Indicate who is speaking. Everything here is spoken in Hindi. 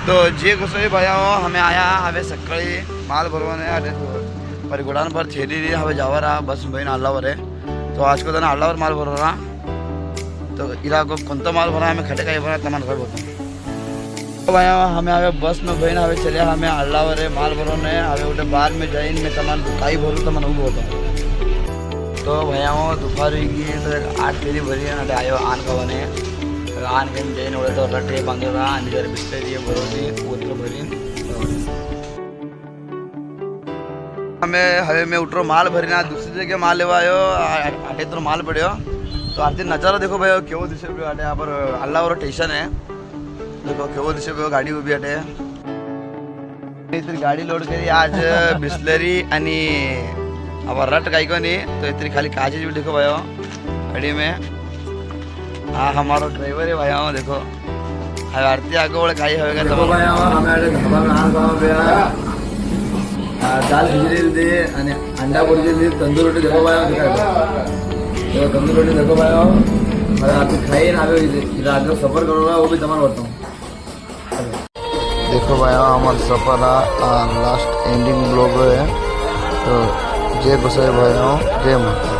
Speaker 1: तो जे गोसाई भाया हमें आया हमें सकाळी माल भरवाने आले पर गुडान पर थेली हमें जावर बस बहन आल्लावर है तो आज को आल्लावर माल भरवा तो इरा को कौन माल भरा हमें खटे का भरा तमान घर बोलता तो भाया हमें हमें बस में बहन हमें चले हमें आल्लावर है माल भरवाने हमें उठे बार में जाइन में तमान काई भरू तमान वो होता तो भैया दुपारी की तो 8 थैली भरी है आयो आन खावाने आन घेऊन जाईन तो रटे बांधला आणि जर बिस्लरी भरवली उतर भरीन हमें हवे में उठरो माल भरीना दूसरी जगह माल लेवा आयो आटे तो माल पड़ियो तो आरती नजारा देखो भाई केवो दिशे पे आटे यहाँ पर अल्लावर स्टेशन है देखो केवो दिशे पे गाड़ी उभी आटे इतनी गाड़ी लोड करी आज बिस्लरी आणि अब रट काई को नहीं तो इतनी खाली काजी भी देखो भाई गाड़ी में हाँ हमारा ड्राइवर है भाई देखो आरती आगे वाले खाई होगा तो भाई हमारे ढाबा में आन खावा पे दाल खिचड़ी दे आणि अंडा भुर्जी दे तंदूर रोटी देखो भाई तो तंदूर रोटी देखो भाई और आप खाई ना आवे रात में सफर करो वो भी तुम्हारा बताऊं देखो भाई हमारा सफर लास्ट एंडिंग ब्लॉग है तो जय गोसाई भाई जय माता।